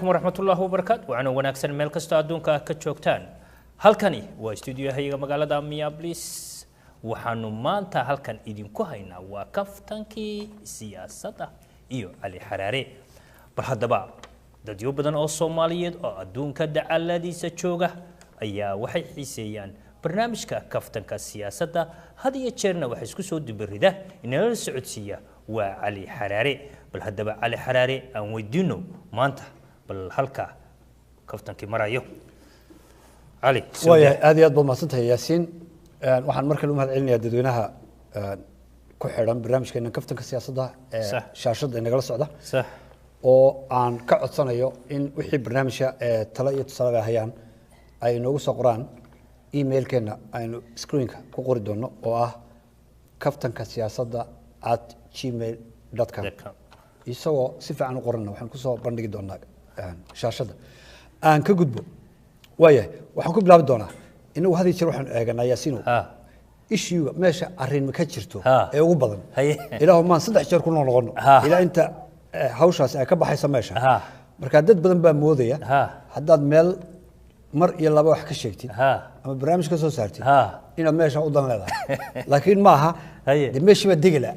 ورحمة الله وبركاته وأنا وناكسن ميل كستو أدونك كتشوكتان halkani waa studio-hayga magaalada Minneapolis waxaanu maanta halkan idinku haynaa waa kaftankii siyaasadda iyo Ali Xaraare bal hadaba dadyo badan oo Soomaaliyeed oo adduunka dacaladiisa jooga ayaa waxay xiiseeyaan barnaamijka kaftanka siyaasadda hadiyo jeerna waxa isku soo dibirida inala socodsiiya waa Ali Xaraare bal hadaba Ali Xaraare aan weydiino maanta bal halka kaftankii marayo علي ويا هذه أضبط ما صنتها ياسين وحن مركل أمها العلمية دونها كحرام برنامج كنا كفتن كسياسة ده شاشة إن جلس عده صح وعن كعد سنة يو إن وحي برنامج تلاقي تصلى هيان أي نوجس قرآن إيميل كنا أي سكرينك كقول دونه كفتن كسياسة ده @gmail.com يسوى صفة عن قرآن وحن كسر برندق دونه شاشة ده أن كجدبو وياه waxaan ku bilaabi doonaa inuu hadii jir waxaan eeganaa yaasiino issue meesha arrin ma ka jirto ee ugu badan ilaahu maan saddex jeer ku noqono ilaa inta hawshaas ay ka baxaysa meesha marka dad badan baa moodaya haddaad meel mar iyo laba wax ka sheegtid ama barnaamij ka soo saartid inaad meesha u dan leedahay laakiin ma aha de meesha ba digila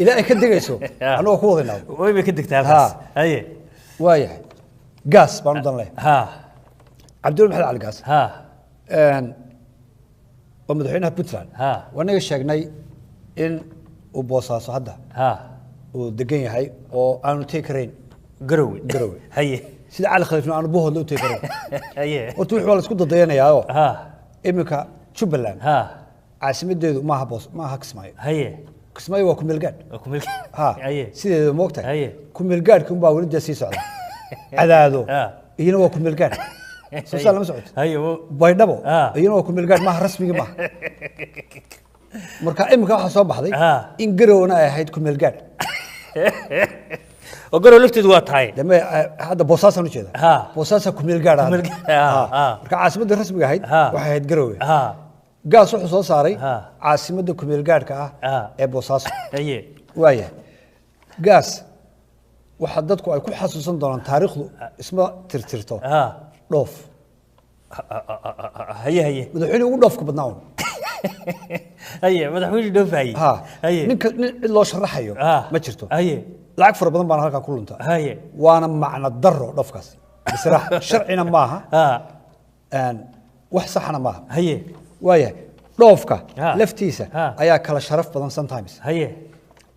ilaa ay ka digayso anoo ku wadaynaado way ba ka digtaa halkaas haye waaya gas baan u dan leeyahay عبد المحل على القاس ومدحينها بوتلان وانا شاغناي ان وبوساسو هدا ودقين هاي او انو تيكرين قروي هي سيده على خليفنا انا بوهد لو تيكرين هي قلت وخ ولا اسكو ددينيا امكا جبلان عاصمتيدو ما بوس ما كسماي هي كسماي waa kumilgaad هي سيده موقتها هي kumilgaad kun baa wali sii socda cadaado iyana waa kumilgaad سوسال ما سعود ايوه بايدبو اينو ku milgaad ma rasmiga ma marka imika waxa soo baxday in garoona ay ahayd ku milgaad oo garo lafteedu waa tahay dama hada boosaasan u jeeda boosaasa ku milgaad marka caasimadda rasmiga ahayd waxay ahayd garowe gaas wuxuu soo saaray caasimadda ku milgaadka ee boosaaso waaya gaas waxa dadku ay ku xasuusan doonaan taariikhdu isma tirtirto دوف هي مدحويني ugu dhoofka badnaa هي مدحويني دوف هي ninka loo sharaxayo ma jirto هي lacag fara badan baan halka ku lunta هي waana macna daro dhoofkaas bisraah sharcina maaha wax saxna maaha هي waaya dhoofka laftiisa ayaa kala sharaf badan sometimes هي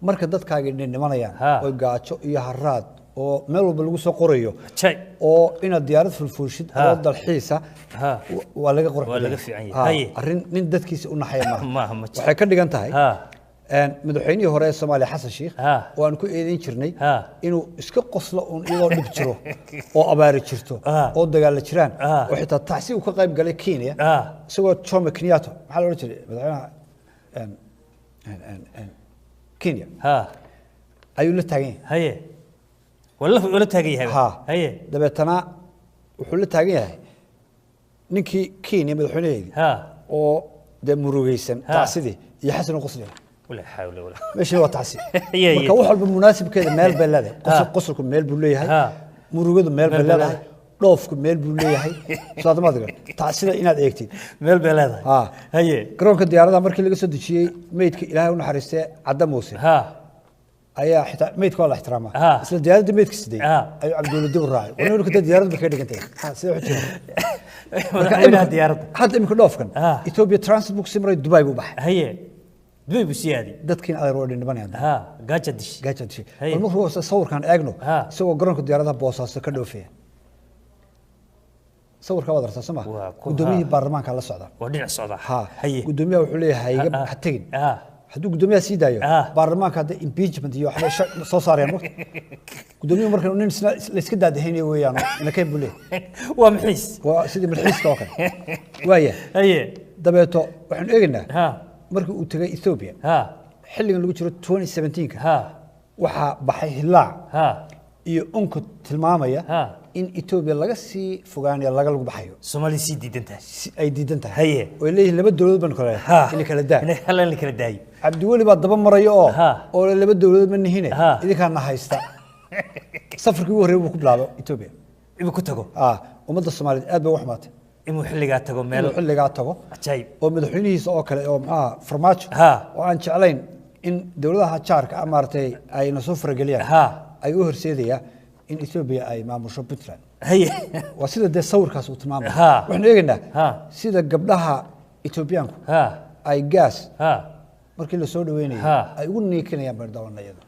marka dadkaaga dhimanayaan oo gaajo iyo haraad oo meel walba lagu soo qorayo oo ina diyaarad fulfuushid oo dalxiisa waa laga fiican yahay arrin nin dadkiisa u naxay ma waxay ka dhigan tahay madaxweynihii hore ee Soomaaliya Xasan Sheikh oo aan ku eedeyn jirnay inuu iska qoslo oo iyadoo dhib jiro oo abaari jirto oo dagaal jiraan oo xitaa taxsi uu ka qayb galay Kenya isagoo Jomo Kenyatta maxaa loo jiray madaxweynaha Kenya ayuu la taagan yahay ولا تاغي هي دبتنا wuxuu la taagan yahay ninkii Kenya madaxweynaheedii oo muruugaysan taasidi iyo xasan qosli wala xawla wala meeshii waa taasi marka wax walba munaasibkeeda meel bay leedahay qosolku meel buu leeyahay murugadu meel bay leedahay dhoofku meel buu leeyahay saadamada taasida inaad eegtid meel bay leedahay haye garoonka diyaaradaha markii laga soo dejiyay meydka Ilaahay u naxariistay Cadda Muuse ayaa xitaa meydka la ixtiraama isla diyaaradda meydka sidii ay Cabdulla dib raacay wanaanu ka diyaaradda ka dhigantay sida wuxuu madaxweynaha diyaaradda hadda imika dhoofkan Ethiopia Transit Book Simray Dubai buu baxay haye Dubai buu siyaadi dadkiin ay roodin dhimanayaan gaajadish markuu hoos sawirkan eegno isagoo garoonka diyaaradda Boosaaso ka dhoofaya sawirka wada arsaa sama gudoomiyaha baarlamaanka la socda waa dhinac socda haye gudoomiyaha wuxuu leeyahay ha tagin hadduu gudoomiyaha sii daayo baarlamaanka hadda impeachment iyo waxba soo saarayaan gudoomiyaha markaa nin la iska daadahaynayo weeyaan ina kay bule waa maxis waa sidii malxiiska oo kale waaya haye dabeeto waxaan eegaynaa markii uu tagay Ethiopia xilligan lagu jiro 2017ka waxa baxay hilaac iyo unka tilmaamaya in Ethiopia laga sii fogaanayo laga lagu baxayo Soomaali sii diidantahay ay diidantahay haye oo leeyahay laba dawladood baan kale in kala daa in kala daay Cabdi Wali baa daba marayo oo laba dawladood ma nihine idinka haysta safarkii ugu horreeyay buu ku bilaabo Ethiopia inuu ku tago ummadda Soomaaliyeed aad bay u xumaatay inuu xilligaa tago meel xilligaa tago ajaayib oo madaxweynihiisa oo kale oo maxaa farmaajo oo aan jeclayn in dawladaha jaarka maartay ay nasoo farageliyaan ay u horseedaya in Ethiopia ay maamusho Puntland waa sida de sawirkaas uu tilmaamay waxaan eegaynaa sida gabdhaha Ethiopiaanku ay gas markii la soo dhaweynayay ay ugu niikinayaan bardawanayada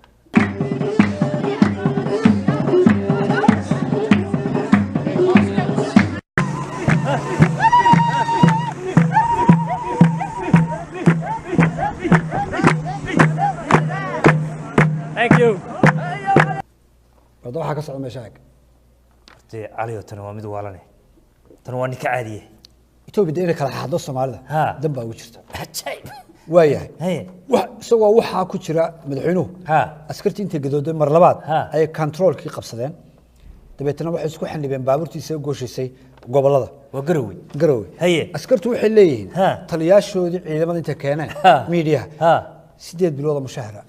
Thank you. Wada waxa ka socda meesha علي وتنوى مد والله تنوى نك عادية Ethiopia إنك على حد الصومالي دم باوجرته عجيب وياه سوا وحى كشرة مدحينه أسكرت أنت جدود مرلبات أي كنترول كي قبضين تبيتنا واحد يسكو حن بين بابورتي يسوي جوش يسوي قبل هذا قروي أسكرت وحليه طلياش شو إذا ما أنت كينا ميديا سيديت بالوضع مشاهرة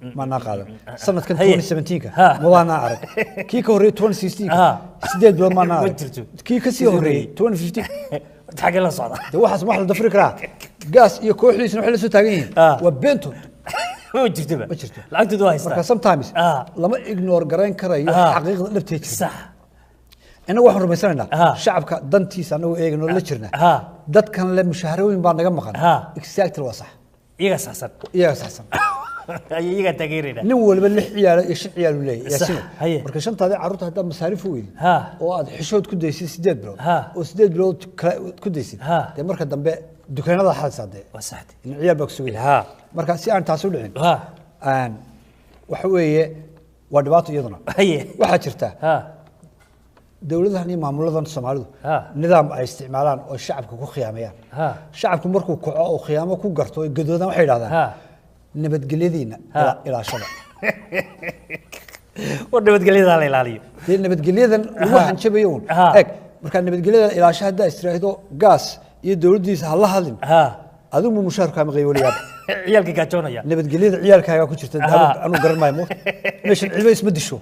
ما نقال سنة كنت 2017 والله أنا أعرف كي كوري 2016 سيديت بالوضع ما نعرف كي كسي هوري 2015 تحقق لنا صعدة واحد سمح له دفرك راه قاس يكوح لي شنو حلسو تاغين وبنتو ما جرتبه لعقد دوايس marka sometimes lama ignore garan karayo xaqiiqda dhabteed sax ina waxaan rumaysanaa shacabka dantiisa anagu eegno la jirna dadkan la mushaharooyin baa naga maqan exactly waa sax iyaga saxsan iyaga taageerina nin walba lix ciyaal iyo shan ciyaal uu leeyahay marka shantaada carruurta hadda masaarif weyn oo aad xishood ku daysid 8 bilood oo 8 bilood ku daysid de marka dambe dukaanada xalsaday waa saxdi in ciyaal baa ku sugay marka si aan taas u dhicin waxa weeye waa dhibaato iyaduna waxa jirta dawladahan iyo maamuladan Soomaalidu nidaam ay isticmaalaan oo shacabka ku khiyaamayaan shacabku markuu kaco oo khiyaamo ku garto ay gadoodan waxay yiraahdaan nabadgelyadiina ilaashada nabadgelyada la ilaaliyo nabadgelyadan lagu hanjabayo eeg marka nabadgelyada ilaasha hadda istiraahdo gas iyo dawladdiisa ha la hadlin adigu mushaarka ma qayboliyaa ciyalka ka joonaya nabadgelyada ciyalkaaga ku jirta anu garan maayo meeshan cilmi isma disho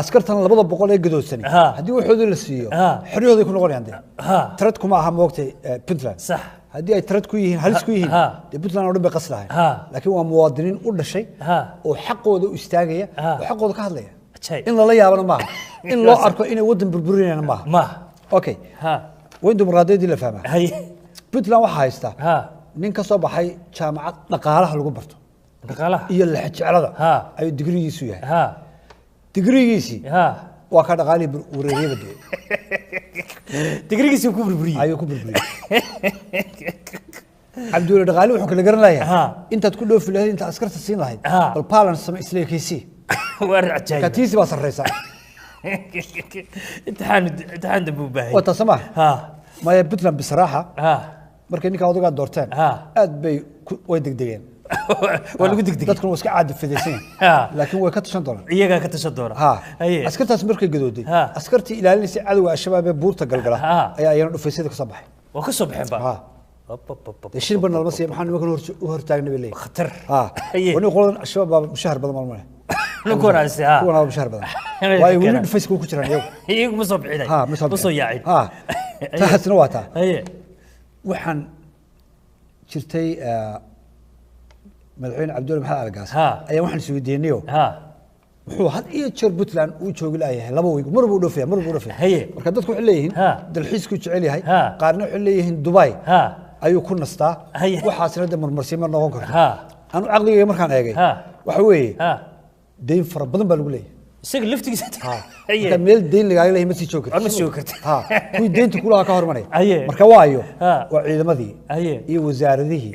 askartan 200 ee gadoodsan hadii waxooda la siiyo xoriyooda ku noqonayaan tarad kuma aha moogtay Puntland sax hadii ay tarad ku yihiin halis ku yihiin Puntland oo dhan bay qaslahay laakiin waa muwaadiniin u dhashay oo xaqooda u istaagaya oo xaqooda ka hadlaya in la yaabana ma in loo arko inay wadan burburinayaan ma okay way dimuqraadiyadii la fahmaa Puntland waxa haysta nin ka soo baxay jaamacad dhaqaalaha lagu barto iyo la xajaclada ay digrigiisu yahay digrigiisi waa ka dhaqaalii wareeriyada digrigiisu ku burburiyay ayuu ku burburiyay Abdul dhaqaali wuxuu kala garan lahayaa intaad ku dhoofi lahayd inta askarta siin lahayd bal balance sama isleekaysi war ajaayib katiisi baa sarreysa imtixaan dambu baahay wata sama ma ya Puntland bisraaxa markay ninka odaga doorteen aad bay way degdegeen waa lagu degdegay dadku waa iska caadi fidaysan laakiin way ka tashan doonaan iyaga ka tashan doonaan askartaas markay gadooday askartii ilaalinaysa cadawga shabaab ee buurta galgala ayaa ayana dhufaysyada ka soo baxay waa ka soo baxeen ba شيل بنا المسيح محن ما كانوا هرتاجنا بالليل خطر ونقول الشباب مشاهر بدل ما نكون عسى نكون مشاهر بدل واي ولد فيسبوك كتير اليوم يجوا مصاب عيد مصاب يعيد تحت نواتا وحن شرتي مدحين عبد الله محمد القاس اي وحن سويدينيو wuxuu had iyo jeer Puntland uu joogi lahayahay laba week mar buu dhufay marka dadku waxay leeyihiin dalxiisku jecel yahay qaarna waxay leeyihiin Dubai ayuu ku nastaa waxaasna de marmarsiimo noqon karto anu aqliga markaan eegay waxa weeye deyn fara badan baa lagu leeyahay isaga liftigiisa marka meel deyn laga leeyahay ma sii joogi karto kuwii deynta kulaha ka hormaray marka waayo waa ciidamadii iyo wasaaradihii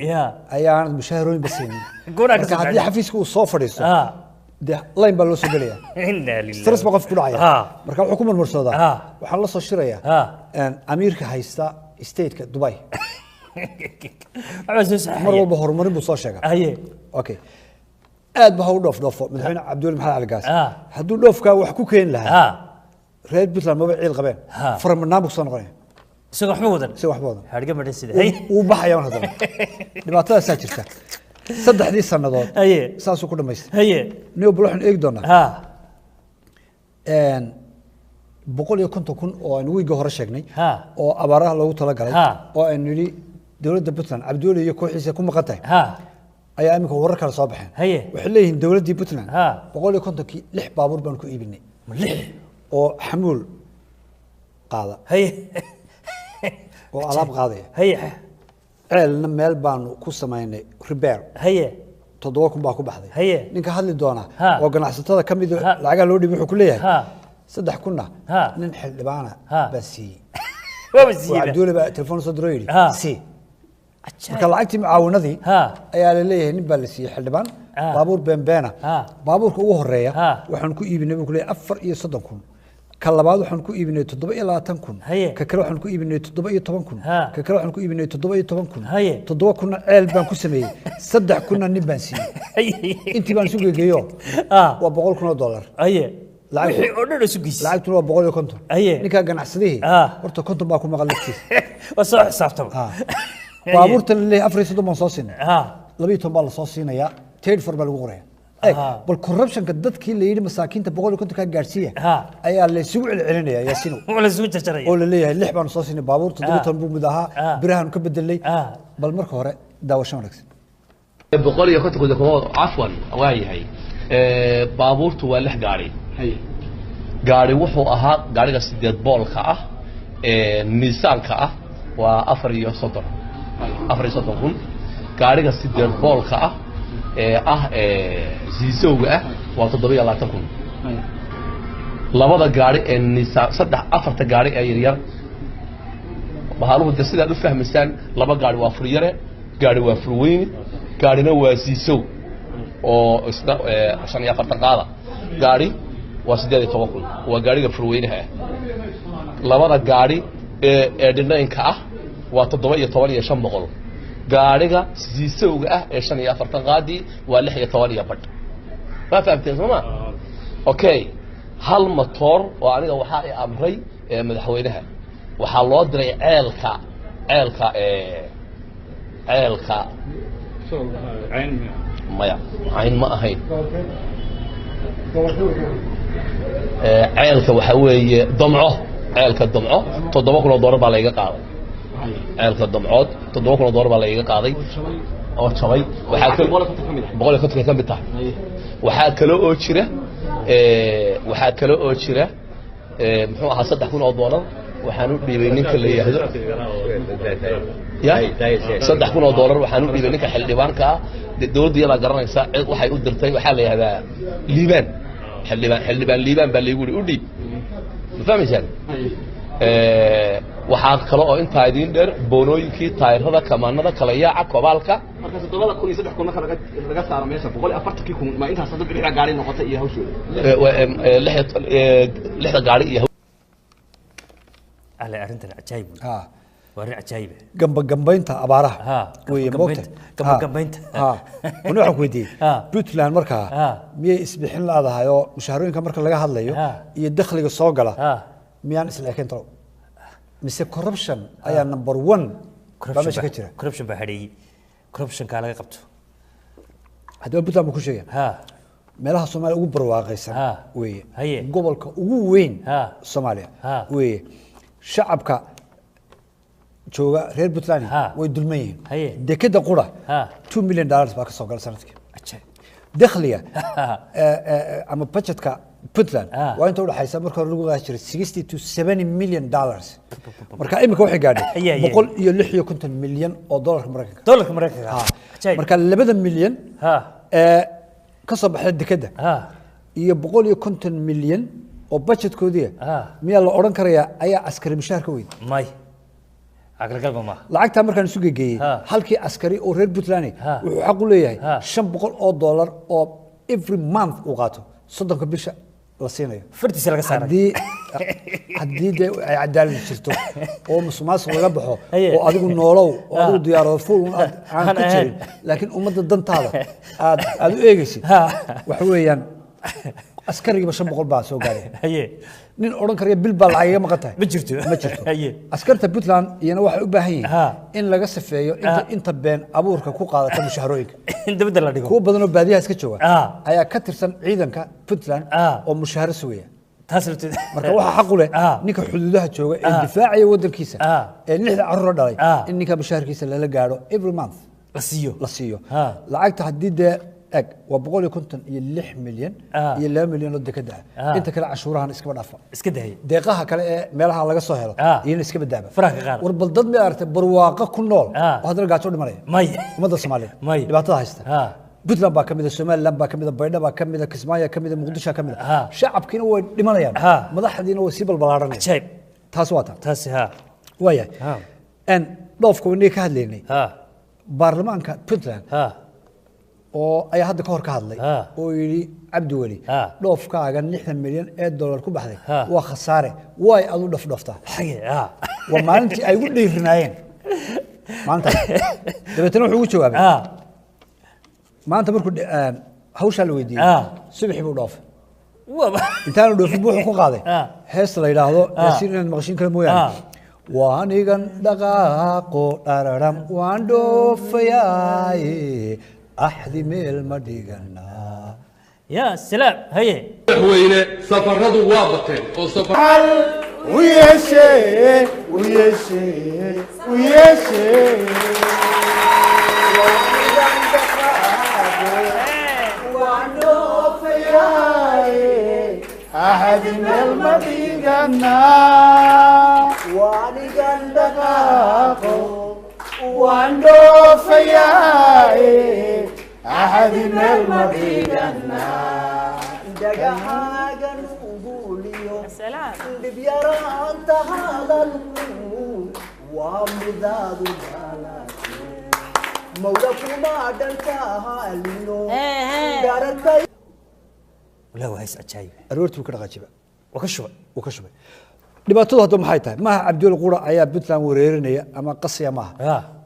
ayaan mushaharooyin baseen marka haddii xafiiska uu soo fadhiisto ده لاين بالو سو غليا إنا لله سترس بقف كدعيا marka wuxuu ku marmarsooda waxaan la soo shiraya amiirka haysta state ka Dubai mar walba horumarin buu soo sheegay okay aad baa u dhoofo madaxweyne Cabdulla Maxamed Algaas haduu dhoofka wax ku keen lahaa reer Puntland ma ciil qabeen farmanaan soo noqonay isaga waxba wadan harga madhan sida uu baxaya hadda dhibaatadaas jirta saddexdii sanadood saasuu ku dhameystay niyo buluxan eeg doona boqol iyo konton kun oo aan wiiga hore sheegnay Ha. oo abaaraha loogu talagalay Ha. oo aan nidhi dowladda puntland cabdiweli iyo kooxiisa ku maqan tahay ha ayaa iminka warar kale soo baxeen Haye. waxay leeyihiin dowladdii puntland Ha. boqol iyo kontonkii 6 baabuur baan ku iibinay lix oo xamuul qaada haye oo alaab qaadaya haye ceelna meel baanu ku samaynay repair haye 7 kun baa ku baxday Haye. ninka hadli doona Ha. oo ganacsatada ka mid Ha. lacagaha loo dhiibay wuxuu ku leeyahay Ha. 3 kunna Ha. nin xildhibaana Ha. baa siiyey waa oo wasiir cabdiweli baa telefoon soo diro yidhi Ha. sii marka lacagtii mucaawinadii Ha. ayaa la leeyahay nin baa la siiyey xildhibaan Ha. baabuur beenbeena Ha. baabuurka ugu horeeya Ha. waxaan ku iibinay buu ku leeyahay 4 kun ka labaad waxaan ku iibinay 27 kun Haye. ka kale waxaan ku iibinay 17 kun Ha. ka kale waxaan ku iibinay 17 kun Haye. 7 kunna ceel baan ku sameeyey 3 kunna nin baan siiyey haye intii baan isu geegeeyo Ah. waa 100 kun oo dollar haye Lacag- wixii oo dhan isu geysay lacagtuna waa 150 Haye. ninkaa ganacsadihii Ah. horta 50 baa ku maqan laftiisa waa soo xisaabtama baabuurtan la leeyahay 4 baan soo siinay ha 12 baa la soo siinayaa trade for baa lagu qoraya eeg Ah. bal corruptionka dadkii la yidhi masaakiinta 150 ka gaarsiiya Ah. ayaa la isugu celcelinaya yaasino waa la isugu jarjaraya oo la leeyahay 6 baan soo siinay baabuur 7 buu mid ahaa Ah. birahan ka bedelay Ah. bal marka hore daawasho wanaagsan boqol iyo konton kun cafwan waa yahay baabuurtu waa 6 gaari gaari wuxuu ahaa gaariga 8 boolka ah miisaanka ah waa 4 kun gaariga 8 boolka ah siisowga ah waa 7 kun labada gaari ee niisaan afarta gaari ee yaryar bahaaluhu de sidaad u fahmaysaan laba gaari waa furyare gaari waa furweyni gaarina waa siisow oo isna 45 qaada gaari waa 18 kun waa gaariga furweynaha ah labada gaari ee dhinaynka ah waa 17,500 gaariga siisowga ah ee 45 qaadi waa 16 badh ma fahamteen soma okay hal motor oo aniga waxa ay amray madaxweynaha waxa loo diray ceelka maya cayn ma ahayn ceelka waxa weeye damco ceelka damco 7 kun oo dollar baa layga qaaday ceelka damcood 7 kun oo dollar baa layga qaaday oo jabay waxa kale boqol ka mid tahay waxa kale oo jira muxuu ahaa 3 kun oo dollar waxaan u dhiibay ninka la yiraahdo ya 3 kun oo dollar waxaan u dhiibay ninka xildhibaanka dawladda iyada garanaysa waxay u dirtay waxa la yiraahdaa liibaan xildhibaan liibaan baa lagu u dhiib ma fahmaysaan waxaa kale oo intaa idin dheer boonooyinkii taayirada kamaanada kala yaaca kobaalka marka 7 kun iyo 3 kun marka laga saaro meesha 140 kun ma intaas dad bixi gaari noqotay iyo hawshooda lixda gaari iyo ale arrintan ajaayib ha waa arrin ajaayib gambaynta abaaraha Ha, weeye gambaynta, moogta gambaynta. ha wani waxaan ku weydiiyey Ha. puntland markaa Ha. miyay isbixin laadahay oo mushaharooyinka marka laga hadlayo Ha. iyo dakhliga soo gala Ha. miyaan isla ekayn talow mise corruption ayaa number 1 baa meesha ka jira corruption baa hadheeyey corruptionka laga qabto haddaba puntland buu ku sheegaya ha meelaha soomaaliya ugu barwaaqaysan Ha. weeye Haye. gobolka ugu weyn Ha. soomaaliya Ha. weeye shacabka jooga reer puntland Ha. way dulman yihiin Haye. dekeda qura Ha. $2 million baa ka soo gala sanadkii ajaayib dakhliga ama budgetka puntland Ha. waa inta u dhaxaysa marka hore lagu qaadi jiray 60 to 70 million dollars marka imika waxay gaadhay Haye, haye. 156 milyan oo dollarka maraykanka dollarka maraykanka Ha. ajaayib marka 2 milyan ha ka soo baxda dekeda ha iyo 150 milyan oo budgetkoodii Ha. miyaa la oran karayaa ayaa askari mushaar ka weyn may aqalgalba ma lacagtaa markaan isu gegeeyey Ha. halkii askari oo reer puntland Ha. wuxuu xaq u leeyahay Ha. $500 oo every month uu qaato 30 bisha la siinayo fartiisa laga saaray haddii dee ay cadaalad jirto oo musuqmaasuq laga baxo Haye. oo adigu noolow oo adigu diyaarado fuul aan Aan ku ahayn. jirin laakiin ummadda dantaada aad u eegaysid Ha. waxa weeyaan askarigiiba 500 baa soo gaaray haye nin odhan karaya bil baa lacag iga maqan tahay ma jirto ma jirto haye askarta puntland iyana waxay u baahan yihiin Ha. in laga safeeyo inta been abuurka ku qaadata mushaharooyinka in dabada la dhigo kuwa badan oo baadiyaha iska jooga Ha. ayaa ka tirsan ciidanka puntland Ha. oo mushaharo sugaya تاسلت marka waxa xaq u leh ninka xuduudaha jooga ee difaacaya wadankiisa ee lixda carruur dhalay in ninka mushaharkiisa la gaaro every month la siiyo lacagta hadii de ag waa 156 milyan iyo 2 milyan oo dekada inta kale cashuurahan iska dhaafay deeqaha kale ee meelaha laga soo helo iyo iska badaaba war bal dad ma aragtay barwaaqo ku nool oo hadal gaajo dhimanaya umada Soomaaliyeed dhibaatada haysta Puntland baa kamid ah Somaliland baa kamid ah Baydhabo baa kamid ah Kismaayo kamid ah Muqdisho kamid ah shacabkiina way dhimanayaan madaxdiina way si balbalaaranayaan taas waa taas waaya dhoofka wani ka hadlaynay baarlamaanka Puntland oo ay hadda ka hor ka hadlay oo yiri Cabdi Wali dhoofkaaga 60 milyan ee dollar ku baxday waa khasaare way adu dhafdhaftaa waa maalintii ay ugu dhiirinaayeen maanta dabeetana wuxuu ugu jawaabay maanta markuu hawsha la weydiiyay subaxii buu dhoofay intaanu dhoofin buu ku qaaday hees la yiraahdo yaasiin maqshin kale mooyaan waanigan dhaqaaqo dhararam waan dhoofayaay axdi meel ma dhigana يا سلام هي وين سفرته وابطين او سفر ويشي ويشي ويشي أحد من المدينة واني قندقاقو واندو فياي أحد من المدينة دقاقا نقوليو سلام بيران هذا القول ومداد الجلال مولاكما دلتاها لينو دارتاي ولا وهيس عجايب aroortii ka dhaqaajiba وكشبه dhibaatadu hadda maxay tahay maaha Cabdi Qura ayaa Puntland wareerinaya ama qasiya maaha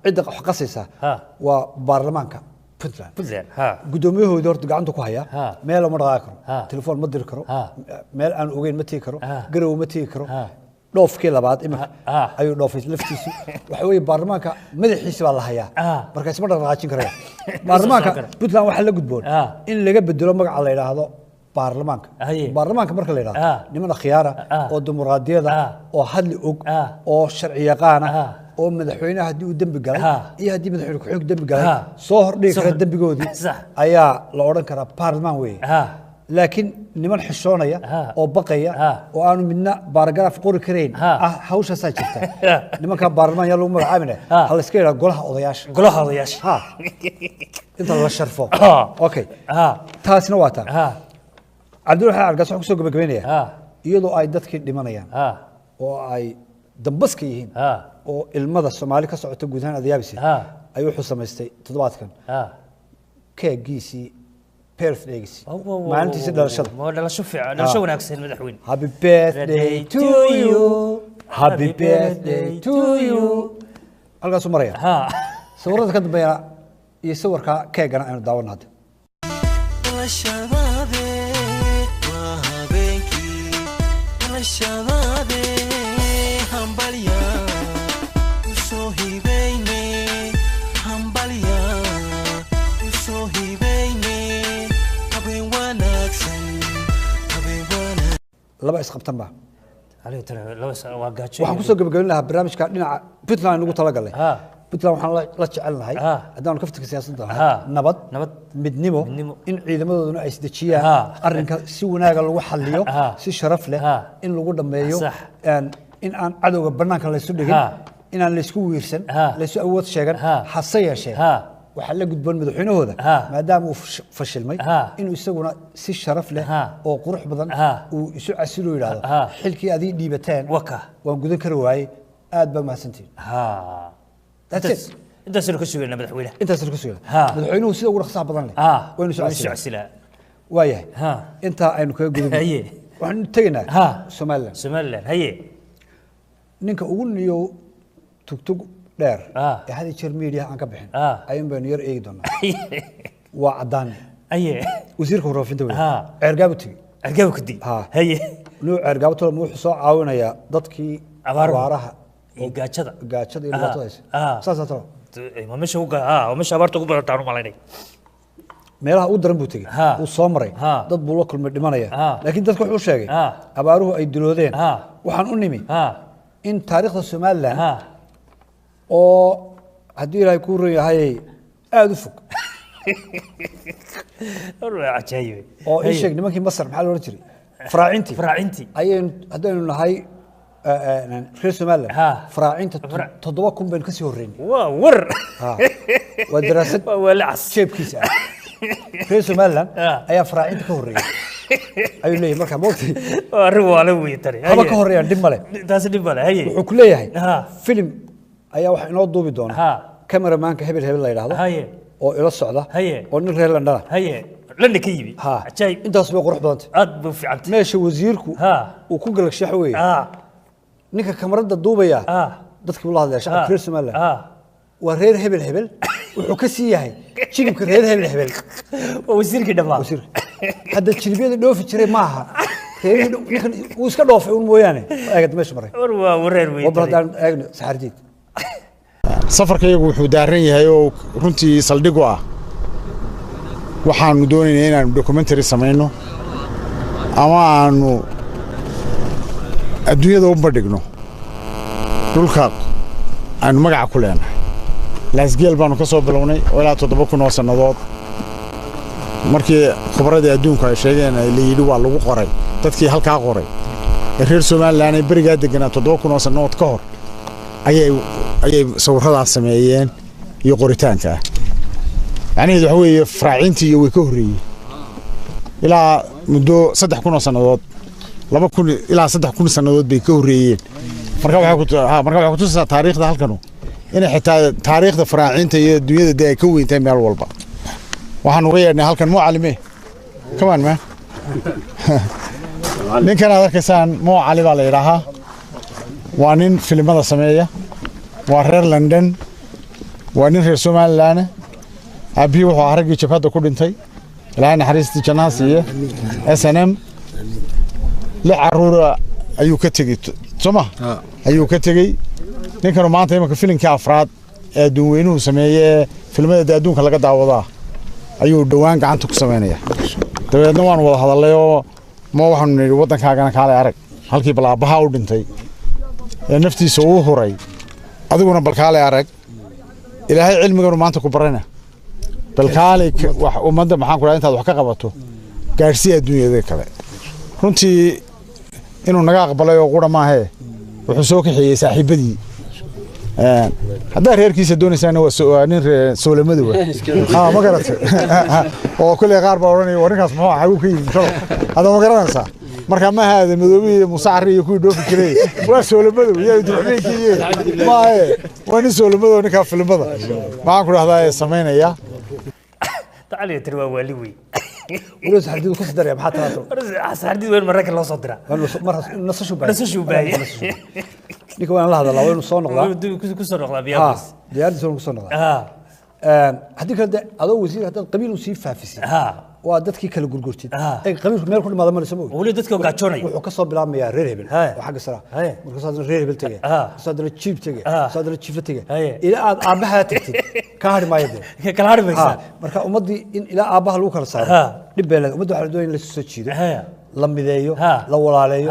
cid wax qasaysa waa baarlamaanka Puntland gudoomiyahooda horta gacanta ku haya meel ma dhaqaa karo telefoon ma diri karo meel aan ogeyn ma tii karo garow ma tii karo dhoofkii labaad imika ayuu dhoofay laftiisu waxa weeye baarlamaanka madaxiisa baa la hayaa marka isma dhaqaajin karaya baarlamaanka Puntland waxa la gudboon in laga bedelo magaca la yiraahdo baarlamaanka marka la yiraahdo niman khiyaara oo dimuqraadiyada oo hadli og oo sharci yaqaan oo madaxweynaha hadii uu dambi galay iyo hadii madaxweynuhu ku xog dambi galay soo hordhigi kara dambigoodii ayaa la oran karaa baarlamaan weeye laakiin niman xishoonaya oo baqaya oo aanu midna baaragraaf qori karayn hawsha saa jirta nimanka baarlamaan yaa lagu magacaabinay hal iska yiraahdo golaha odayaasha inta la sharfo okay taasina waa taa Cabdullah Argas wuxuu soo gabagabeynaya iyadoo ay dadkii dhimanayaan oo ay dambaska yihiin oo ilmada Soomaali ka socota guud ahaan adyaabisi ayuu wuxuu samaystay toddobaadkan keegiisi birthday-giisi maalintiisa dhalashada ما ولا شوف dhalasho wanaagsan madaxweyne happy birthday to you happy birthday to you halkaas u maraya sawirada ka dambeeya iyo sawirka keegana aynu daawanaa hadda شبابي همبليا وصوهي بيني همبليا وصوهي بيني أبي وناكسن أبي وناكسن laba isqabtan ba عليه ترى لو واقعتش waxaan ku soo gabagabeyn lahaa barnaamijka dhinaca Puntland ugu talagalay Puntland waxaan la jecelnahay hadaan kaftiga siyaasadda nabad midnimo in ciidamadooduna ay isdajiyaan arrinka si wanaaga lagu xalliyo si sharaf leh in lagu dhameeyo in aan cadowga banaanka la isu dhigin in aan la isku wiirsan la isu awood sheegan hase yeeshee waxa la gudboon madaxweynahooda maadaama uu fashilmay inuu isaguna si sharaf leh oo qurux badan uu isu casilo yiraahdo xilkii adii dhiibateen waan gudan kar waayay aad ba mahadsantiin انت سلك سوينا مدحوينه انت سلك سوينا مدحوينه سيده ugu dhaqsaha badan leh waynu soo casila waayahay inta aynu kaga gudubno waxaan tagnaa Somaliland haye ninka ugu niyo tugtug dheer ee hada jeer media aan ka bixin ayaan baan yar eegi doonaa waa cadaan haye wasiirka warfaafinta weeye ergaabo kudi haye noo ergaabo tolo wuxuu soo caawinayaa dadkii abaaraha gaajada iyo dhibaatadaas saas ato ما مش هو مش عبارته قبل تعالوا ماليني meelaha u daran buu tegey Ha. uu soo maray Ha. dad buu la kulmay dhimanaya Ha. laakiin dadku wuxuu sheegay Ha. abaaruhu ay diloodeen Ha. waxaan u nimi ha in taariikhda Somaliland ha oo haddii ilaahay kuu ron yahay aada u fog waa cajaayib oo ii sheeg nimankii Masar maxaa la oran jiray faraacintii faraacintii ayaynu haddaynu nahay reer Somaliland Ha. faraacinta 7,000 baynu kasii horreynay waa war waa daraasad waa walacas jeebkiisa ah reer Somaliland Ha. ayaa faraacinta ka horreeyay ayuu leeyahay markaa moogtay waa arrin waa la weytari haba ka horreeyaan dhib male taasi dhib male haye wuxuu ku leeyahay Ha. filim ayaa wax inoo duubi doona Ha. cameramanka hebel hebel la yidhaahdo haye oo ila socda Haye. oo nin reer London ah haye landa ka yimi ha cajaayib intaas bay qurux badantay aad buu fiicantay meesha wasiirku Ha. uu ku galagshax weeye ha ninka kamarada duubaya ha dadkii ula hadlaya shacabka reer Somaliland ha waa reer hebel hebel wuxuu ka sii yahay jilibka reer hebel hebel waa wasiirkii dhammaan wasiir hadda jilibiyada dhoofi jiray maaha reerihii ninkan uu iska dhoofay un mooyaane eegad meesha maray war waa wareer wabal weytari haddaan eegno saxardiid safarkayagu wuxuu daaran yahay oo runtii saldhig u ah waxaanu doonaynaa inaanu documentary samayno ama aanu adduunyada u bandhigno dhulka aanu magaca ku leenahay laasgeel baanu ka soo bilownay oo ilaa 7,000 oo sannadood markii khubradii adduunku ay sheegeen la yidhi waa lagu qoray dadkii halkaa qoray ee reer Somaliland ay berigaa deganaa 7,000 oo sannadood ka hor ayay sawiradaas sameeyeen iyo qoritaanka يعني waxa weeye faraacintii way ka horeeyay ilaa muddo 3,000 sanadood 2,000 ilaa 3,000 sanadood bay ka horeeyeen marka waxa ku tusaysaa taariikhda halkan inay xitaa taariikhda faraacinta iyo dunyada ay ka weyntahay meel walba waxaan uga yeernay halkan mucalime come on man ninkan aad arkaysaan mucalime baa la yiraahdaa waa nin filimada sameeya waa reer London waa nin reer Somaliland أبي وحرقي شبهده كل انتي الآن حريستي جناسية SNM لعرورة أيو كتجي سما أيو كتجي نكرو ما تيمك فيلم كأفراد دوينو سمية فيلم ده دون كلا قد عوضاه أيو دوان قاعد تكسمينية تبي نوان والله هذا اللي هو ما هو من الوطن كأنا كله عرق هالكي بلا بهاود انتي نفتي سووه هراي أذوقنا بالكالة عرق إلى هاي علم قالوا ما أنت كبرنا balkaale wax umada maxaan ku raadin intaad wax ka qabato gaarsiya adduunyada kale runtii inuu naga aqbalay oo qura maahe wuxuu soo kaxiyay saaxiibadii hadda reerkiisa doonaysana waa nin Soolamada ma garatay oo kule qaar baa oranay warinkaas muxuu ahaa uu ka yimid hada ma garanaysaa marka ma haada madoobi musaari iyo ku dhoofi jiray waa Soolamada iyo duxmeeyay maahe waa nin Soolamada ninka filimada maxaan ku raahdaa sameynaya تعالي ترى والوي ولوس حديد كوس دريا maxaa talaato حديد وين مرك loo soo dira nasasho baay ninka waan la hadalaa inuu soo noqdaa ku soo noqdaa biyaas diyaaradiisa ku soo noqdaa haddii kale adoo wasiir haddaad qabiil u sii faafisay waa dadkii kala gurgurtid ay qabiilku meel ku dhimaado ma la sameeyo wali dadka gaajoonay wuxuu ka soo bilaabmayaa reer hebel oo xagga sara marka soo reer hebel tagay soo dara jiib tagay soo dara jiif tagay ila aad aabaha tagtid ka hari maayade kala hari maysa marka ummadii in ila aabaha lagu kala saaro dib beelad ummadda waxa la doonaya in la soo jiido la mideeyo la walaaleeyo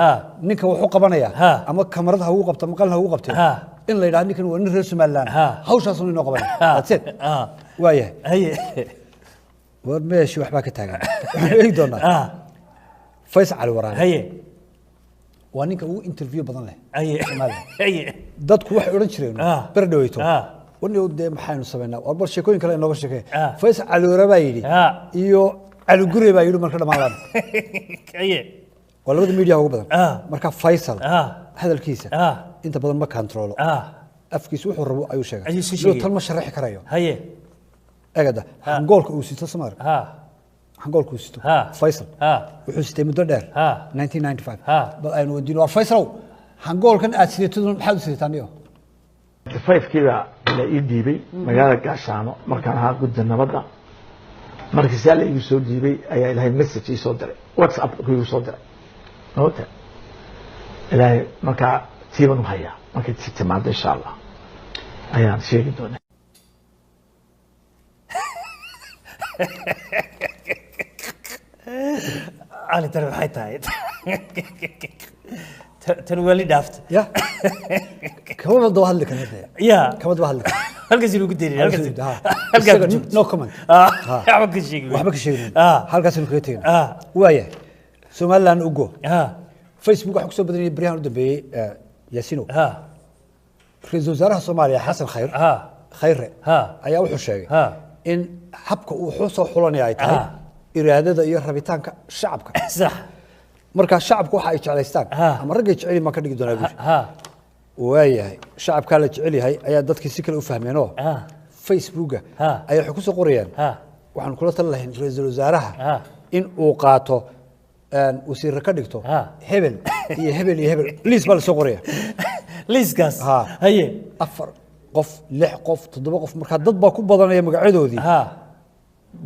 ninka wuxuu qabanayaa ama kamarada ha ugu qabto maqal ha ugu qabto in la yiraahdo ninkan waa nin reer Somaliland hawshaas uu inoo qabanay that's it waayahay war meeshii waxba ka taagan waxaan eegi doonaa Faysal Waraan waa ninka ugu interview badan leh dadku waxay oran jireen berdhaweyto وني ودي محاين سبنا أربع شيكوين كلا إنه بشكل فايز على ربايدي إيو على جري بايدو مركز مالان ولا بدي ميديا هو بدن مركز فايصل هذا الكيسة أنت بدن ما كنترول أفكيس وحور ربو أيو شيء لو تلمش شرح كرايو هي أجدا هنقولك وسيت سمار هنقولك وسيت فايصل وحسيت مدردر 1995 بل أنا ودينه فايصل هنقولك أن أسيتون حدث ثانيه فايفكيبا la ii diibay magaalada Gaashaamo markaan ahaa gudda nabadda markii saal igu soo diibay ayaa ilaahay message ii soo diray WhatsApp ku igu soo diray noota ilaahay marka tiiban u haya markii timaado insha Allah ayaan sheegi doonaa علي ترى حيتها تنولي دافت يا كمان ما ضوها لك أنا يا كمان ضوها لك هل قصدي لو قديري هل قصدي هل نو كمان حبك الشيء وحبك الشيء آه. هل قصدي كريتين وياه سومالا نوجو ها فيسبوك حكسو بدني بريان دبي ياسينو ها رئيس وزراء الصومالية حسن خير ها خير ها ayaa wuxuu sheegay ها in habka uu xuso xulanay ay tahay iraadada iyo rabitaanka shacabka صح marka shacabku waxa ay jeclaystaan ama rag ay jecel yihiin ma ka dhigi doonaa bulsho waayahay shacabka la jecel yahay ayaa dadkii si kale u fahmeen oo facebooka ayaa wax ku soo qorayaan waxaan kula talinahay ra'iisul wasaaraha in uu qaato wasiir ka dhigto hebel iyo hebel iyo hebel liis bal soo qoraya liiskaas haye afar qof lix qof toddoba qof marka dad baa ku badanaya magacyadoodii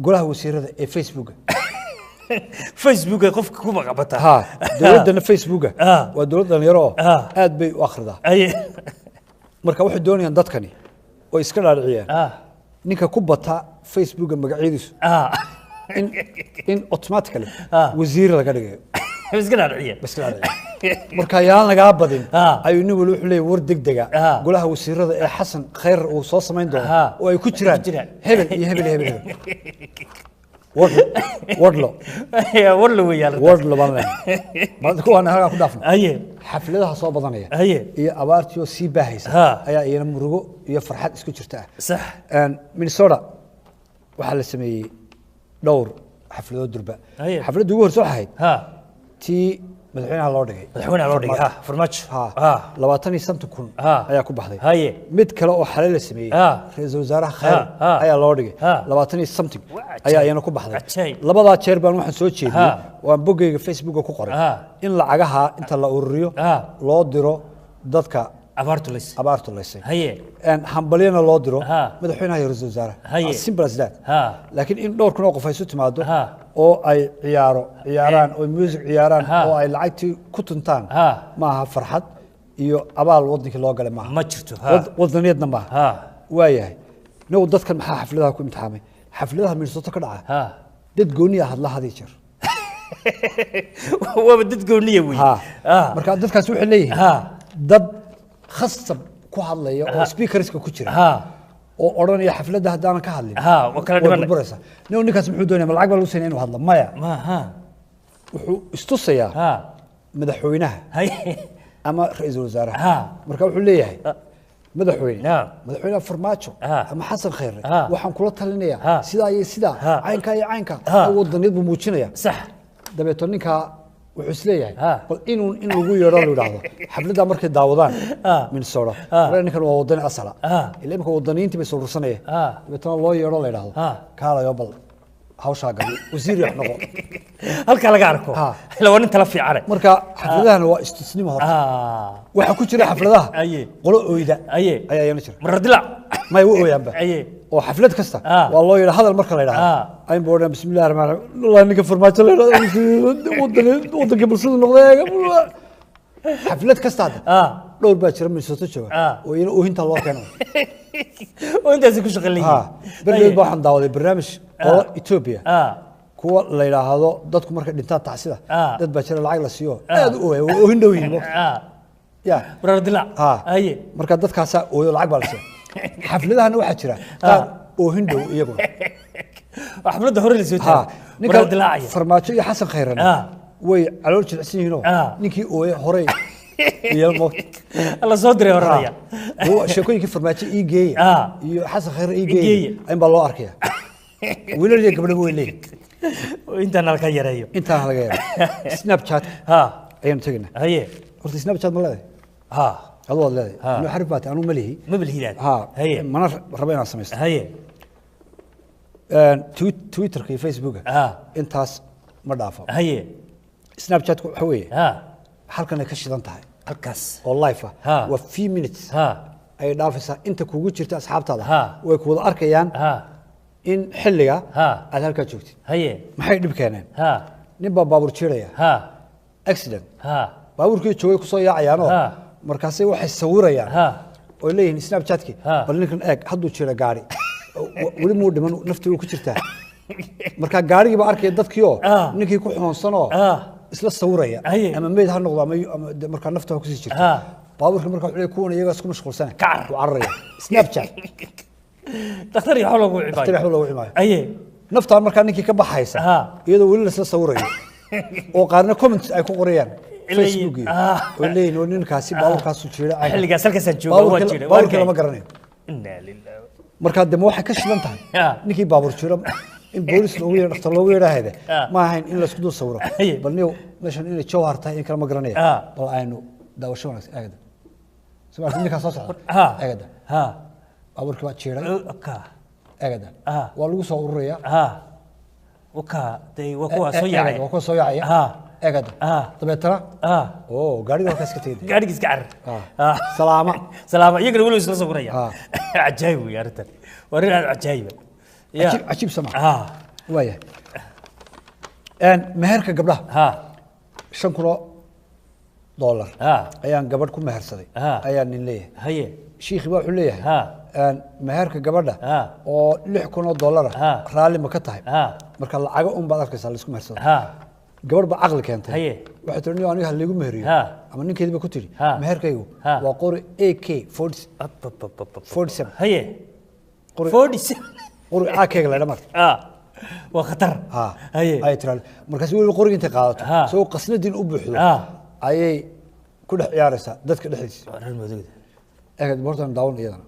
golaha wasiirada ee facebooka Facebook qofka ku maqabata dowladana facebooka waa dowlad dhalinyaro aad bay u akhridaa marka waxay doonayaan dadkani oo iska dhaadhiciyaan ninka ku bata facebooka magacyadiisu in automatically wasiir laga dhigayo iska dhaadhiciyaan bas ka dhaadhiciyaan marka yaan laga badin ayuu nin wali wuxuu leeyahay war degdega golaha wasiirada ee xasan khayr uu soo sameyn doono oo ay ku jiraan hebel iyo hebel iyo hebel wadlo wadlo weeyaan wadlo baan ma ku ana halka ku dhaafno aye xafladaha soo badanaya aye iyo abaartiyo si baahaysa ayaa iyana murugo iyo farxad isku jirta sax Minnesota waxa la sameeyay dhowr xafladood durba xafladdu ugu horeysa waxay tii madaxweynaha loo dhigay farmaajo 25 kun ayaa ku baxday mid kale oo xalay la sameeyay ra'iisul wasaaraha khayr ayaa loo dhigay 25 ayaa iyana ku baxday labada jeer baan waxaan soo jeediyay waan bogayga Facebook ku qoray in lacagaha inta la ururiyo loo diro dadka abaartu laysay hambaliyana loo diro madaxweynaha iyo ra'iisul wasaaraha simple as that laakiin in dhowr kun oo qof ay isu timaado oo ay ciyaaraan oo music ciyaaraan oo ay lacagtii ku tuntaan maaha farxad iyo abaal wadankii loo galay maaha ma jirto wadaniyadna maaha waayahay noo dadkan maxaa xafladaha ku imtixaamay xafladaha Minnesota ka dhaca dad gooniya hadla hadii jeer waa dad gooniya weey marka dadkaas waxay leeyihiin dad khasab ku hadlaya oo speakerska ku jira oo oranaya xafladda hadaan ka hadlin oo kala dhiman buraysa ninkaas muxuu doonayaa lacag baa lagu siinay inuu hadlo maya wuxuu istusayaa madaxweynaha ama ra'iisul wasaaraha marka wuxuu leeyahay madaxweynaha farmaajo ama xasan khayr waxaan kula talinayaa sidaa iyo sidaa caynka iyo caynka wadaniyad buu muujinaya sax dabeeto ninka wuxuu isleeyahay bal in lagu yeero la yiraahdo xafladda markay daawadaan Minnesota ninkan waa wadan asala ilaa imka wadaniintii bay soo rusanayeen dabeetana loo yeero la yiraahdo kaalayo bal hawsha gal wasiir wax noqo halka laga arko ilaa wan tala fiican marka xafladahan waa istisnimo hor waxa ku jira xafladaha qolo ooyda ayaa yana jira maradila may u ooyaanba oo xaflad kasta waa loo yeero hadal marka la yiraahdo ay boorna bismillaahir rahmaanir rahiim allah ninka farmaajo la yiraahdo wadanka bulshada noqday xaflad kasta dhowr baa jira Minnesota jooga oo ina oohinta loo keeno oo intaas ku shaqaleeyay barnaamij waxaan daawaday barnaamij oo Ethiopia kuwa la yiraahdo dadku marka dhintaan tacsida dad baa jira lacag la siiyo aad u oohin dhow yihiin ya maradila aye marka dadkaas ooyo lacag baa la siiyo xafladahana waxa jira qaar oohin dhow iyaguna xafladda hore la soo jeedaa ninka farmaajo iyo xasan khayran way calool jilcsan yihiin ninkii ooye hore iyo alla soo diray horaya sheekooyinkii farmaajo ii geeyay iyo xasan khayr ii geeyay in baa loo arkaya wiilal iyo gabdho way leeyihiin intaan halka yareeyo intaan halka yareeyo Snapchat ayaan tagnaa haye horta Snapchat ma leedahay adoo leedahay inuu xarif baatay anu malihi ma bilhiidaan haye mana rabo inaan sameeyo haye Twitter iyo Facebook intaas ma dhaafo haye Snapchat waxa weeye halkan ay ka shidan tahay halkaas oo live waa few minutes ay dhaafaysaa inta kugu jirta asxaabtaada way ku wada arkayaan in xilliga aad halka joogtid haye maxay dhib keeneen nin baa baabuur jiiraya accident baabuurkii joogay ku soo yaacayaan oo markaasay waxay sawirayaan oo leeyihiin Snapchat-ki bal ninkan eeg hadduu jira gaari wali muu dhiman naftii ku jirtaa marka gaarigiiba arkay dadkii oo ninkii ku xoonsanoo isla sawiraya ama meed ha noqdo ama marka nafta ku sii jirto baaburka marka wuxuu leeyahay kuwan iyaga isku mashquulsan ku cararaya snapchat dhakhtar iyo xoolo ugu cibaay dhakhtar xoolo ugu cibaay nafta marka ninkii ka baxaysa iyadoo wali la isla sawirayo oo qaarna comments ay ku qorayaan Facebook oo leeyahay oo ninkaasi baaburkaas u jeeda xilligaas halkaas jooga waa jeeda baaburka lama garanayo inna lillahi marka demo waxa ka shilan tahay ninkii baabur jiro in boolis loogu yeero dhakhtar loogu yeeraahayda ma ahayn in la isku dul sawiro bal niyo meeshan inay jawhar tahay in kala ma garanaya bal aynu daawasho wanaagsan eegada sababta ninkaas soo socda eegada baaburka baa jeeray eegada waa lagu soo ururaya waka day waa kuwa soo yaacaya eegada dabeetana gaariga halkaas ka tegay gaariga iska carar salaama iyagana wali isla sawiraya cajaayib weey arrintan waa arrin cajaayib عجيب سمع وياه meherka gabdhaha 5,000 ayaan gabadh ku mehersaday ayaan nin leeyahay sheekhi baa wuxuu leeyahay meherka gabadha oo 6,000 raali ma ka tahay marka lacaga un baad arkaysaa la isku mehersaday gabadh ba aqal keentay waxay tiri aniga hal lagu meheriyo ama ninkeedii ba ku tiri meherkaygu waa qori AK 47 qori aakayga la dhamar waa khatar ay tiraal markaas wali qoriga inta qaadato soo qasnadin u buuxdo ayay ku dhex ciyaaraysaa dadka dhexdiisa reer madowda eegad bortan down iyadana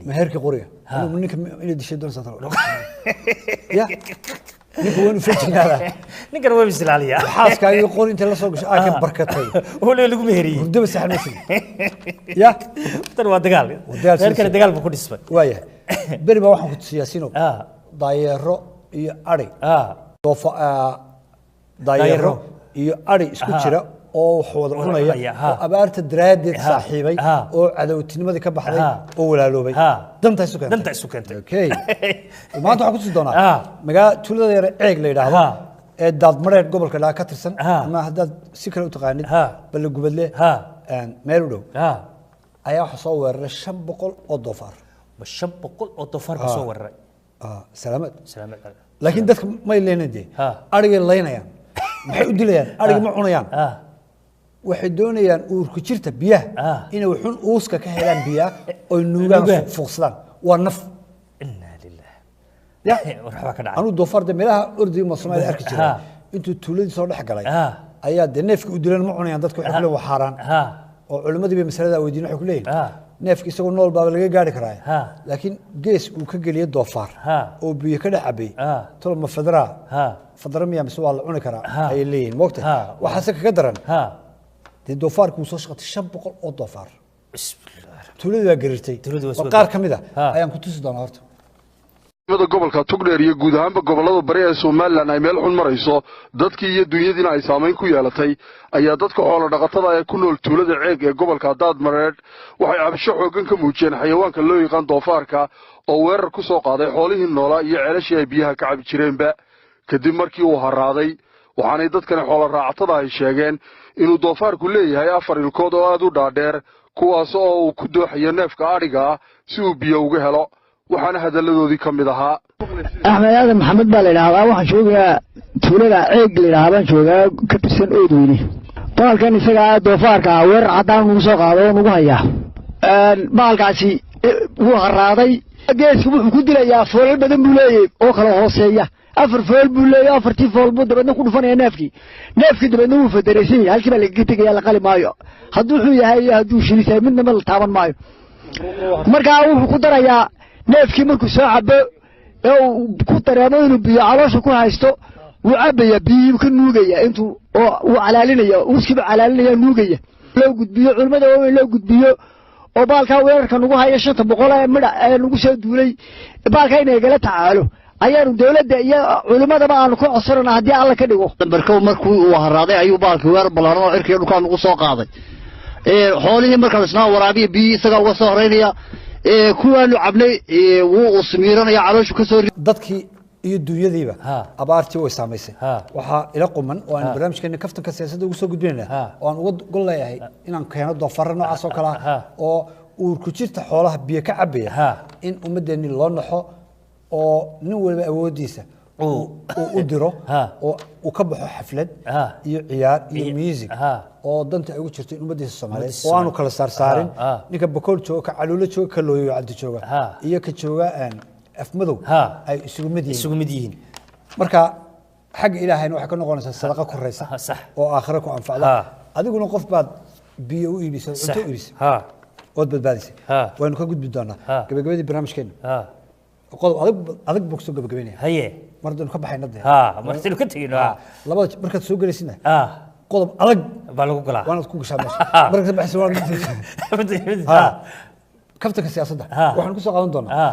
meherka qoriga inuu ninka inay dishay doon saatalo ya ninka wuu fajinaada ninkan waa islaaliya xaaskaaga qori inta la soo gashay aad barkatay oo lagu meheriyay hurdaba saxnaysan ya tan waa dagaal meherka dagaal buu ku dhismay waaya bari baa waxaan ku siyaasino daayero iyo ari daayero iyo ari isku jira oo wax wada cunaya oo abaarta daraadeed saaxiibay oo cadawtinimadii ka baxday oo walaaloobay danta isu keentay okay maanta waxa ku sii doonaa magaa tuulada yar ceeg la yiraahdo ee daadmareed gobolka dhaa ka tirsan ama haddaad si kale u taqaanid bal gubadle meel u dhow ayaa waxa soo weeraray 500 oo doofaar 500 oo doofaar ka soo weeraray salaamad laakiin dadka ma ileenade ariga leynayaan maxay u dilayaan ariga ma cunayaan waxay doonayaan uurku jirta biyaha inay wuxun uuska ka helaan biyaha oo nuugaan fuuqsadaan waa naf inna lillaah ya warxaba ka dhacay anu doofarda meelaha ordiga Soomaaliya arki jiray intuu tuuladii soo dhex galay ayaa neefka u dilan ma cunayaan dadku waxay ku xaraan oo culimadii bay masalada weydiin waxay ku leeyihiin neefka isagoo nool baa laga gaari karaa laakiin gees uu ka galiyo doofaar oo biyo ka dhex cabay tolo ma fadra miyaa mise waa la cuni karaa ay leeyihiin moogta waxaase kaga daran dee doofaarku uu soo shaqatay 500 oo doofaar tuuladii waa garirtay qaar ka mid ah ayaan ku tusi doonaa horta gobolka Togdheer iyo guud ahaanba gobolada bari ee Soomaaliland ay meel xun marayso dadkii iyo dunyadiina ay saameyn ku yeelatay ayaa dadka xoolo dhaqatada ee ku nool tuulada ceeg ee gobolka Daadmareed waxay cabasho xoogan ka muujiyeen xayawaanka loo yaqaan doofaarka oo weerar ku soo qaaday xoolihii noolaa iyo ceelashii ay biyaha ka cabi jireenba kadib markii uu haraaday waxaanay dadkan xoolo raacatada ay sheegeen inuu doofaarku leeyahay 4 ilkood oo aad u dhaadheer kuwaas oo uu ku dooxayo neefka adhiga si uu biyo uga helo waxaana hadaladoodii ka mid ahaa axmed aadan maxamed baa la yidhaahdaa waxaan joogaa tuulada ceeg la yidhaahdaa baan joogaa ka tirsan oodweyne baalkan isaga doofaarka weerar caddaan nagu soo qaado oo nagu hayaa maalkaasi wuu haraaday geesku wuxuu ku dilayaa foolal badan buu leeyahay oo kala hooseeya afar fool buu leeyahay afartii fool buu dabadna ku dhufanaya neefkii dabadna wuu fadaraysan yahay halkii baa lagaga tegaya la qali maayo hadduu wuxuu yahay iyo hadduu shilis yahay midnaba la taaban maayo markaa wuxuu ku darayaa neefkii markuu soo cabo ee uu ku dareemo inuu biyo caloosha ku haysto wuu cabayaa biyihii ka nuugaya intuu oo uu calaalinaya uuskiiba calaalinaya nuugaya loo gudbiyo culimada waaweyn loo gudbiyo oo baalkaa weerarka nagu haya 500 ee midha ee nagu soo duulay baalkaa inay gala tacaalo ayaanu dawladda iyo culimadaba aanu ku codsanana haddii alla ka dhigo dambarkow markuu uu haraaday ayuu baalkii weerar ballaaran oo cirkii dhulkaan ugu soo qaaday xoolihii markaa isnaa waraabiya biyihii isagaa uga soo horeynaya kuwaanu cabnay wuu usmiiranaya calooshu ka soo dadkii iyo dunyadiiba abaartii way saamaysay waxaa ila quman oo aan barnaamijkeena kaftanka siyaasadda ugu soo gudbinayna oo aan uga gol leeyahay inaan keeno doofarro noocaas oo kale oo uur ku jirta xoolaha biyo ka cabaya in ummaddeeni loo naxo oo nin waliba awoodiisa u diro oo uu ka baxo xaflad iyo ciyaar iyo music oo danta ay ugu jirto in ummaddiisa Soomaaliyeed oo aanu kala saarin ninka bakool jooga ka caluulo jooga ka looyo caddi jooga iyo ka jooga afmadow ay isugu mid yihiin marka xag ilaahayna waxa ka noqonaysa sadaqa koreysa oo aakhira ku anfacda adiguna qof baad biyo u iibisay cunto u iibisay oo badbaadisay waynu ka gudbi doonaa gabagabadii barnaamijkeena qodob adag buu soo gabagabeynaya haye mardan ka baxayna martii ka tagino labada markaad soo galeysina qodob adag baa lagu galaa waana ku gashaa markaad baxayso kaftanka siyaasadda waxaan ku soo qaadan doonaa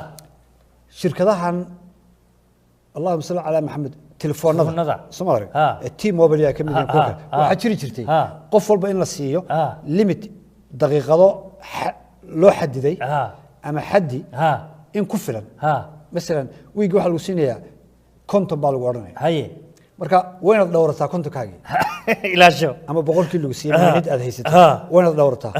shirkadahan Allahumma salli ala Muhammad telefoonada Soomaaliya T-Mobile ya kamid ah kooka waxa jiri jirtay qof walba in la siiyo limit daqiiqado loo xadiday ama xaddi in ku filan مثلا ويجي واحد وسينيا كنت بالورني هاي مركا وين دورتها كنت كاجي لا شو اما بقول كيلو سي ميد اد هيست وين دورتها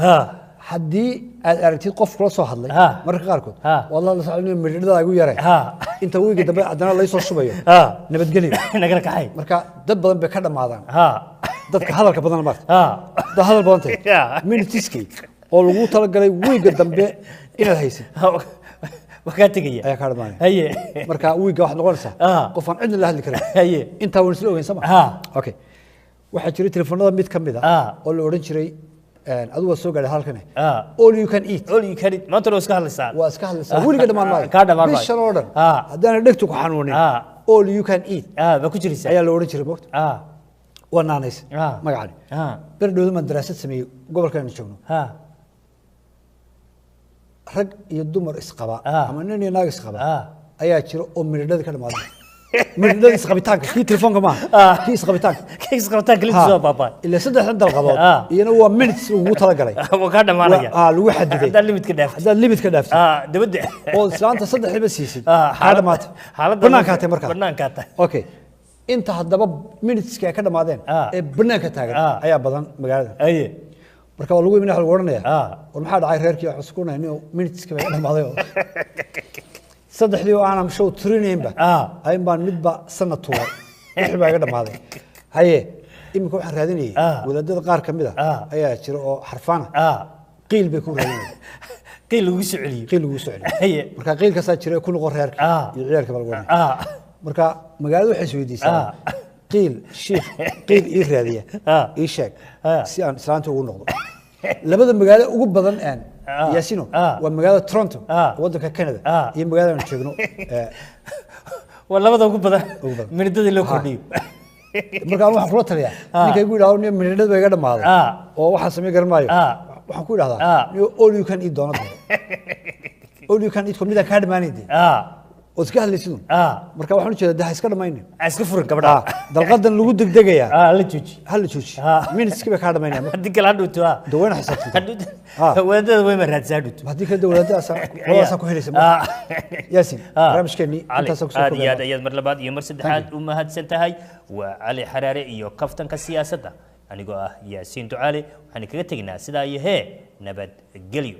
حدي ارتي قف كلا سو hadlay marka qaarkood wallahi la socodnay midhada igu yaray inta wiiga dambe adana la soo shubayo nabadgelyo naga kaxay marka dad badan bay ka dhamaadaan dadka hadalka badan ma dad hadal badan tay minitiski oo lagu tala galay wiiga dambe inaad haysid وكاتجية أي كارمان هي مركا ويجا واحد نقولسه قفان عندنا الله الكريم هي أنت ونسلو وين سمع أوكي واحد شري تلفون هذا ميت كم بذا أقول له أورنج شري أدو السوق على هالكنه all you can eat ما تروح سكال الساعة وسكال الساعة هو اللي قدام الله كذا ما بيش شلون هذا أنا دكتور حنوني all you can eat بكو شري ساعة أيه أورنج شري وقت ونانيس ما قاعد بردو ما دراسة سمي قبل كنا نشوفه rag iyo dumar isqaba ama nin iyo naag isqaba ayaa jiro oo midhada ka dhamaado midhada isqabitaanka kii telefoonka ma kii isqabitaanka la soo baabay ila saddex dalqadood iyana waa minutes ugu tala galay oo ka dhamaanaya lagu xadiday hadda limit ka dhaafay dabada oo islaanta saddex ba siisid ha dhamaatay banaanka tahay markaa banaanka tahay okay inta haddaba minutes ka dhamaadeen ee banaanka taagan ayaa badan magaalada marka waa lagu iibinaa waxa lagu oranayaa war maxaa dhacay reerkii wax isku naynay minutes ka dhamaaday saddexdii oo aan show training-ba ay baan midba sanad tuuray wixii baa iga dhamaaday haye imika waxaan raadinayay wadaadada qaar kamid ah ayaa jira oo xarfaan qiil bay ku raadinayaan qiil lagu soo celiyo haye marka qiilkaas jira ku noqon reerkii iyo ciyaarka baa lagu oranayaa marka magaalada waxay soo weydiisay qiil sheekh qiil ii raadiya ii sheeg si aan islaanta ugu noqdo labada magaalo ugu badan aan yaasino waa magaalada Toronto wadanka Canada iyo magaalada aan joogno waa labada ugu badan minidada loo kordhiyo marka waxaan kula taliyaa ninka igu yiraahdo in minidada bay iga dhamaaday oo waxa sameey garmaayo waxaan ku yiraahdaa all you can eat doonada all you can eat komida ka dhamaanaydi وسكاه اللي سنون مركب واحد نشوف ده هيسكر ما ينام هيسكفر كبرنا دلقدن لو دق دقيا لتشوش هل تشوش مين سكبه كهذا ما ينام هديك العدو توا دوين حسبت وين وين مرات زادوت هديك الدولة أسا والله ساكو هلي سما ياسين رامش كني أنت ساكو ساكو هذا يد مرلبات يوم سد حال أمهات سنتهاي وعلي حراري يو كفتن كسياسة أنا جو ياسين تعالي أنا كنت تجنا سدا يهه نبت جليو